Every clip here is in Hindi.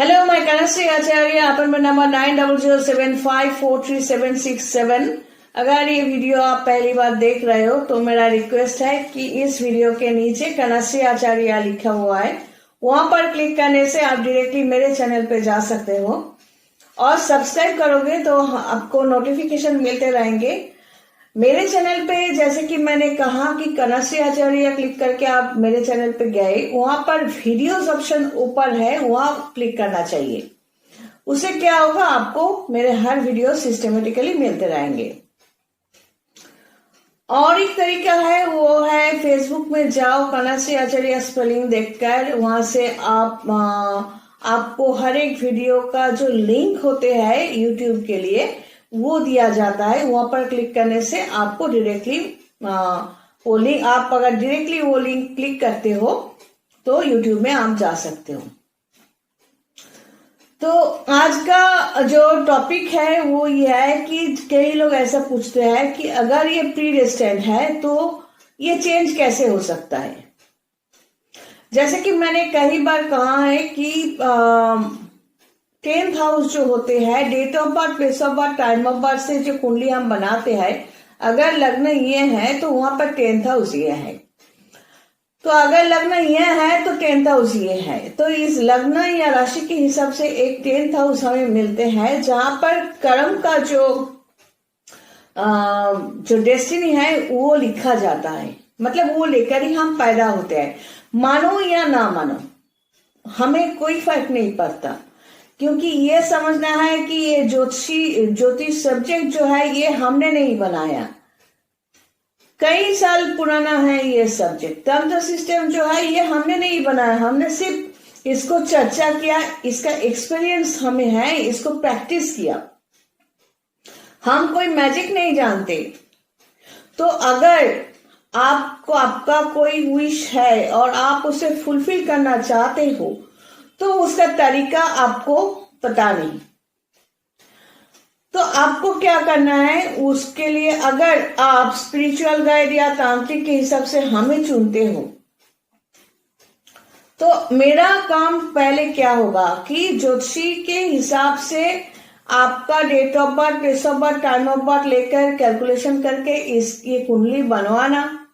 Hello, my Kanasri Acharya, appointment number 9007543767। अगर ये वीडियो आप पहली बार देख रहे हो तो मेरा रिक्वेस्ट है कि इस वीडियो के नीचे कनश्री आचार्य लिखा हुआ है, वहां पर क्लिक करने से आप डायरेक्टली मेरे चैनल पे जा सकते हो और सब्सक्राइब करोगे तो आपको नोटिफिकेशन मिलते रहेंगे। मेरे चैनल पे जैसे कि मैंने कहा कि कनश्री आचार्य क्लिक करके आप मेरे चैनल पे गए, वहां पर वीडियोस ऑप्शन ऊपर है, वहां क्लिक करना चाहिए। उससे क्या होगा, आपको मेरे हर वीडियो सिस्टमेटिकली मिलते रहेंगे। और एक तरीका है, वो है फेसबुक में जाओ, कनश्री आचार्य स्पेलिंग देखकर वहां से आपको हर एक वीडियो का जो लिंक होते हैं यूट्यूब के लिए वो दिया जाता है। वहां पर क्लिक करने से आपको डायरेक्टली वो लिंक, आप अगर डायरेक्टली वो लिंक क्लिक करते हो तो यूट्यूब में आप जा सकते हो। तो आज का जो टॉपिक है वो ये है कि कई लोग ऐसा पूछते हैं कि अगर ये प्री डेस्टिन्ड है तो ये चेंज कैसे हो सकता है। जैसे कि मैंने कई बार कहा है कि 10th हाउस जो होते हैं, date of birth, place of birth, time of birth से जो कुंडली हम बनाते हैं, अगर लग्न ये है तो वहां पर 10th हाउस ये है। तो अगर लग्न ये है तो 10th हाउस ये है। तो इस लग्न या राशि के हिसाब से एक 10th हाउस हमें मिलते हैं, जहां पर कर्म का जो डेस्टिनी है वो लिखा जाता है। मतलब वो लेकर ही हम पैदा होते हैं, मानो या ना मानो हमें कोई फर्क नहीं पड़ता, क्योंकि ये समझना है कि ये ज्योतिष सब्जेक्ट जो है ये हमने नहीं बनाया, कई साल पुराना है ये सब्जेक्ट। तंत्र सिस्टम जो है ये हमने नहीं बनाया, हमने सिर्फ इसको चर्चा किया, इसका एक्सपीरियंस हमें है, इसको प्रैक्टिस किया। हम कोई मैजिक नहीं जानते। तो अगर आपको आपका कोई विश है और आप उसे फुलफिल करना चाहते हो तो उसका तरीका आपको पता नहीं, तो आपको क्या करना है उसके लिए, अगर आप स्पिरिचुअल गाइड या तांत्रिक के हिसाब से हमें चुनते हो तो मेरा काम पहले क्या होगा कि ज्योतिषी के हिसाब से आपका date of birth, place of birth, time of birth लेकर कैलकुलेशन करके ये कुंडली बनवाना,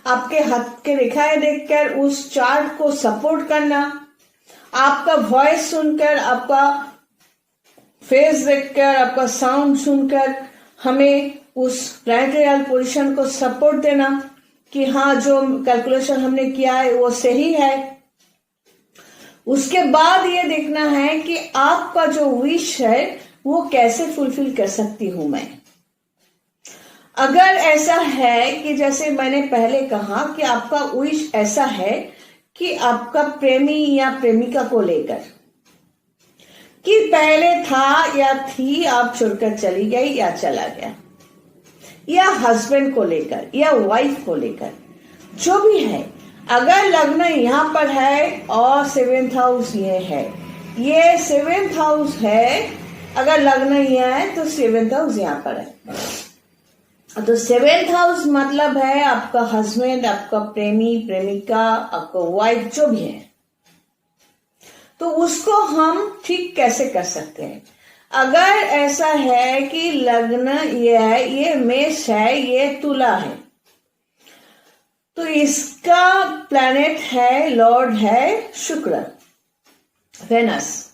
आपके हाथ के रेखाएं देखकर उस चार्ट को सपोर्ट करना, आपका वॉइस सुनकर, आपका फेस देखकर, आपका साउंड सुनकर हमें उस प्लैनेटरी पोजीशन को सपोर्ट देना कि हाँ जो कैलकुलेशन हमने किया है वो सही है। उसके बाद ये देखना है कि आपका जो विश है वो कैसे फुलफिल कर सकती हूं मैं। अगर ऐसा है कि जैसे मैंने पहले कहा कि आपका विश ऐसा है कि आपका प्रेमी या प्रेमिका को लेकर, कि पहले था या थी, आप छोड़कर चली गई या चला गया, या हस्बैंड को लेकर या वाइफ को लेकर, जो भी है, अगर लग्न यहां पर है और 7th हाउस ये है, ये 7th हाउस है, अगर लग्न ये है तो 7th हाउस यहां पर है। तो 7th हाउस मतलब है आपका हस्बैंड, आपका प्रेमी, प्रेमिका, आपका वाइफ, जो भी है। तो उसको हम ठीक कैसे कर सकते हैं। अगर ऐसा है कि लग्न ये है, ये मेष है, ये तुला है, तो इसका प्लैनेट है, लॉर्ड है शुक्र, वेनस।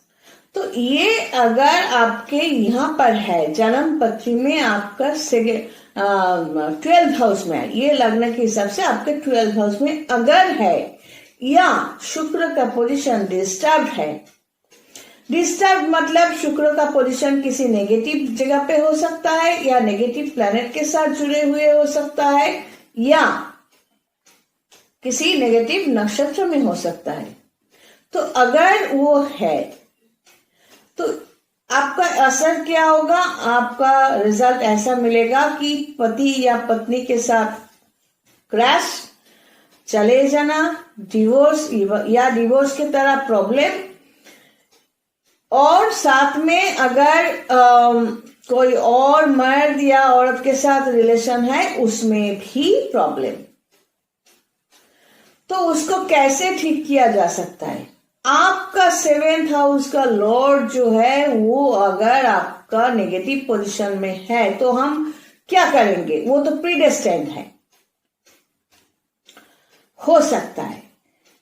तो ये अगर आपके यहां पर है, जन्म पत्री में आपका 12th हाउस में है, ये लग्न के हिसाब से आपके 12th हाउस में अगर है, या शुक्र का पोजीशन डिस्टर्ब है, डिस्टर्ब मतलब शुक्र का पोजीशन किसी नेगेटिव जगह पे हो सकता है, या नेगेटिव प्लैनेट के साथ जुड़े हुए हो सकता है, या किसी नेगेटिव नक्षत्र में हो सकता है। तो अगर वो है तो आपका असर क्या होगा, आपका रिजल्ट ऐसा मिलेगा कि पति या पत्नी के साथ क्रैश, चले जाना, डिवोर्स या डिवोर्स की तरह प्रॉब्लम, और साथ में अगर कोई और मर्द या औरत के साथ रिलेशन है उसमें भी प्रॉब्लम। तो उसको कैसे ठीक किया जा सकता है। आपका 7th हाउस का लॉर्ड जो है वो अगर आपका नेगेटिव पोजीशन में है तो हम क्या करेंगे? वो तो प्रीडेस्टाइन्ड है, हो सकता है,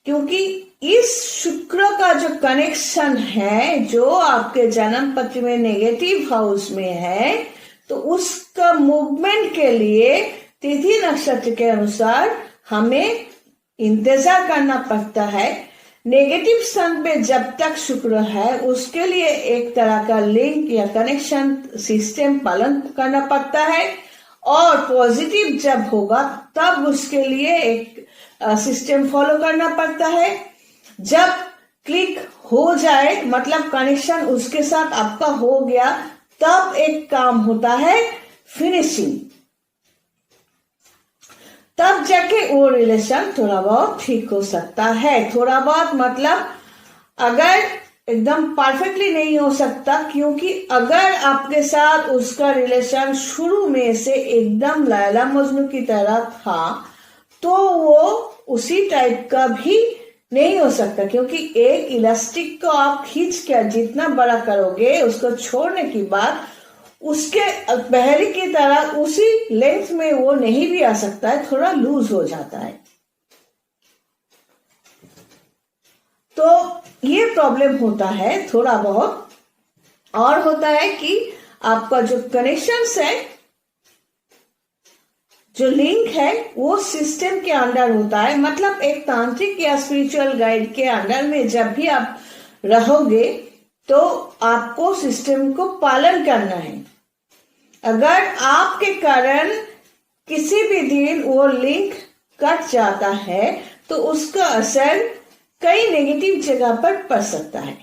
क्योंकि इस शुक्र का जो कनेक्शन है जो आपके जन्म पत्र में नेगेटिव हाउस में है, तो उसका मूवमेंट के लिए तिथि नक्षत्र के अनुसार हमें इंतजार करना पड़ता है। नेगेटिव स्थान पे जब तक शुक्र है उसके लिए एक तरह का लिंक या कनेक्शन सिस्टम पालन करना पड़ता है, और पॉजिटिव जब होगा तब उसके लिए एक सिस्टम फॉलो करना पड़ता है। जब क्लिक हो जाए, मतलब कनेक्शन उसके साथ आपका हो गया, तब एक काम होता है फिनिशिंग, तब जाके वो रिलेशन थोड़ा बहुत ठीक हो सकता है। थोड़ा बहुत मतलब अगर एकदम परफेक्टली नहीं हो सकता, क्योंकि अगर आपके साथ उसका रिलेशन शुरू में से एकदम लैला मजनू की तरह था तो वो उसी टाइप का भी नहीं हो सकता, क्योंकि एक इलास्टिक को आप खींच कर जितना बड़ा करोगे उसको छोड़ने के बाद उसके पहले की तरह उसी लेंथ में वो नहीं भी आ सकता है, थोड़ा लूज हो जाता है। तो ये प्रॉब्लम होता है थोड़ा बहुत। और होता है कि आपका जो कनेक्शंस है, जो लिंक है, वो सिस्टम के अंडर होता है। मतलब एक तांत्रिक या स्पिरिचुअल गाइड के अंडर में जब भी आप रहोगे तो आपको सिस्टम को पालन करना है। अगर आपके कारण किसी भी दिन वो लिंक कट जाता है तो उसका असर कई नेगेटिव जगह पर पड़ सकता है।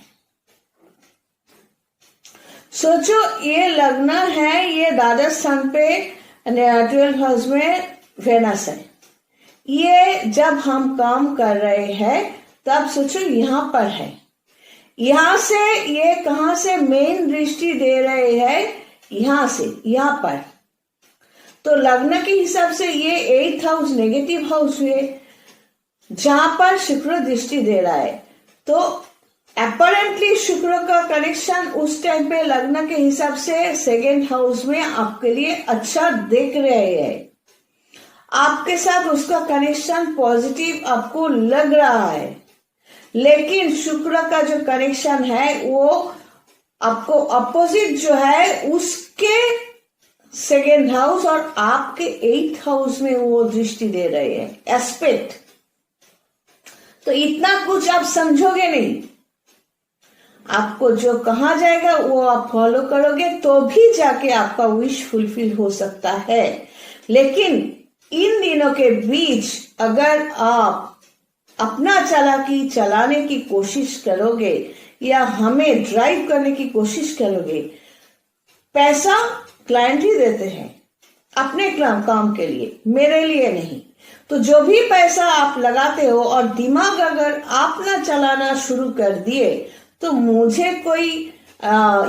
सोचो ये लगना है, ये द्वादश स्थान पे 12th हाउस में वेनस है। ये जब हम काम कर रहे हैं तब सोचो यहां पर है, यहां से ये कहां से मेन दृष्टि दे रहे हैं, यहां से यहां पर। तो लग्न के हिसाब से ये 8th हाउस नेगेटिव हाउस हुए जहां पर शुक्र दृष्टि दे रहा है। तो अपरेंटली शुक्र का कनेक्शन उस टाइम पे लग्न के हिसाब से 2nd हाउस में आपके लिए अच्छा दिख रहे हैं, आपके साथ उसका कनेक्शन पॉजिटिव आपको लग रहा है। लेकिन शुक्र का जो कनेक्शन है वो आपको अपोजिट जो है उसके 2nd हाउस और आपके 8th हाउस में वो दृष्टि दे रहे हैं, एस्पेक्ट। तो इतना कुछ आप समझोगे नहीं, आपको जो कहा जाएगा वो आप फॉलो करोगे तो भी जाके आपका विश फुलफिल हो सकता है। लेकिन इन दिनों के बीच अगर आप अपना चालाकी चलाने की कोशिश करोगे या हमें ड्राइव करने की कोशिश करोगे, पैसा क्लाइंट ही देते हैं अपने काम के लिए, मेरे लिए नहीं। तो जो भी पैसा आप लगाते हो और दिमाग अगर आप ना चलाना शुरू कर दिए तो मुझे कोई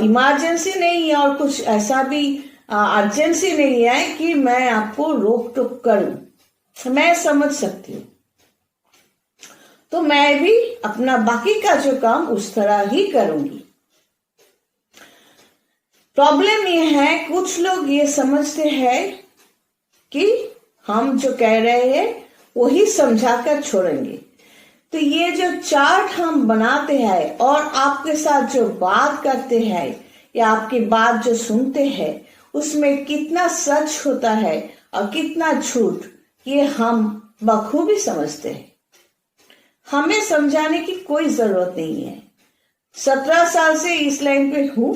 इमरजेंसी नहीं है और कुछ ऐसा भी अर्जेंसी नहीं है कि मैं आपको रोक टोक करूं। मैं समझ सकती हूँ, तो मैं भी अपना बाकी का जो काम उस तरह ही करूंगी। प्रॉब्लम ये है, कुछ लोग ये समझते हैं कि हम जो कह रहे हैं वही समझाकर छोड़ेंगे। तो ये जो चार्ट हम बनाते हैं और आपके साथ जो बात करते हैं या आपकी बात जो सुनते हैं उसमें कितना सच होता है और कितना झूठ, ये हम बखूबी समझते हैं। हमें समझाने की कोई जरूरत नहीं है। 17 साल से इस लाइन पे हूं।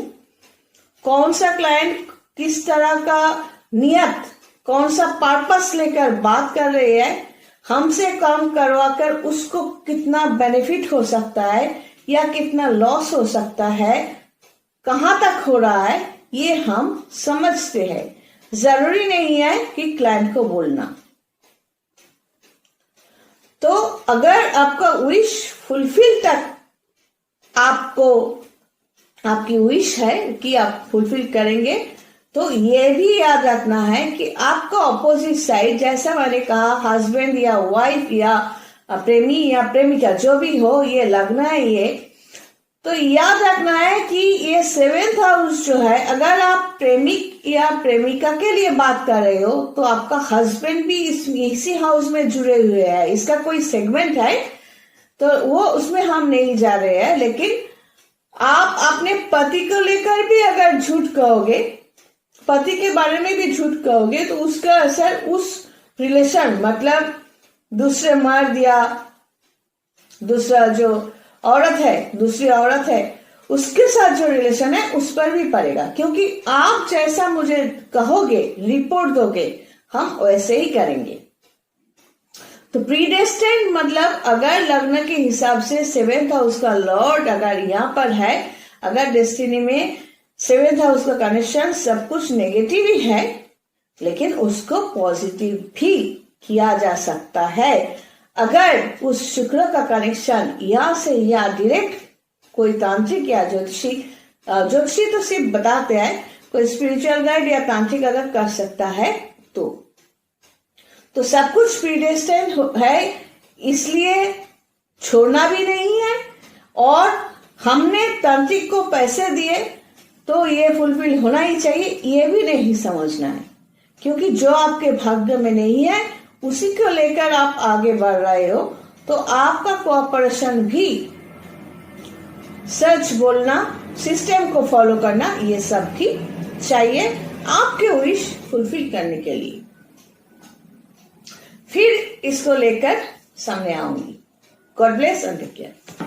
कौन सा क्लाइंट किस तरह का नियत, कौन सा पर्पस लेकर बात कर रहे हैं, हमसे काम करवाकर उसको कितना बेनिफिट हो सकता है या कितना लॉस हो सकता है, कहां तक हो रहा है, ये हम समझते हैं। जरूरी नहीं है कि क्लाइंट को बोलना। तो अगर आपका विश फुलफिल तक आपको आपकी विश है कि आप फुलफिल करेंगे, तो ये भी याद रखना है कि आपका ऑपोजिट साइड, जैसा मैंने कहा हस्बैंड या वाइफ या प्रेमी या प्रेमिका जो भी हो, ये लगना है ये, तो याद रखना है कि ये 7th हाउस जो है, अगर आप प्रेमिक या प्रेमिका के लिए बात कर रहे हो तो आपका हस्बैंड भी इसी हाउस में जुड़े हुए हैं। इसका कोई सेगमेंट है तो वो उसमें हम नहीं जा रहे हैं, लेकिन आप अपने पति को लेकर भी अगर झूठ कहोगे, पति के बारे में भी झूठ कहोगे, तो उसका असर उस रिलेशन, मतलब दूसरे मर्द या दूसरा जो औरत है, दूसरी औरत है, उसके साथ जो रिलेशन है उस पर भी पड़ेगा। क्योंकि आप जैसा मुझे कहोगे, रिपोर्ट दोगे, हम वैसे ही करेंगे। तो प्रीडेस्टिन्ड मतलब अगर लग्न के हिसाब से 7th हाउस का लॉर्ड अगर यहाँ पर है, अगर डेस्टिनी में 7th हाउस का कनेक्शन सब कुछ नेगेटिव ही है, लेकिन उसको पॉजिटिव भी किया जा सकता है। अगर उस शुक्र का कनेक्शन यहाँ से या डायरेक्ट कोई तांत्रिक या ज्योतिषी तो सिर्फ बताते हैं, कोई स्पिरिचुअल गाइड या तांत्रिक अगर कर सकता है तो सब कुछ प्रीडेस्टिन्ड है, इसलिए छोड़ना भी नहीं है। और हमने तांत्रिक को पैसे दिए तो ये फुलफिल होना ही चाहिए, ये भी नहीं समझना है। क्योंकि जो आपके भाग्य में नहीं है उसी को लेकर आप आगे बढ़ रहे हो, तो आपका कोऑपरेशन भी, सच बोलना, सिस्टम को फॉलो करना, ये सब भी चाहिए आपके विश फुलफिल करने के लिए। फिर इसको लेकर सामने आऊंगी। God bless and take care.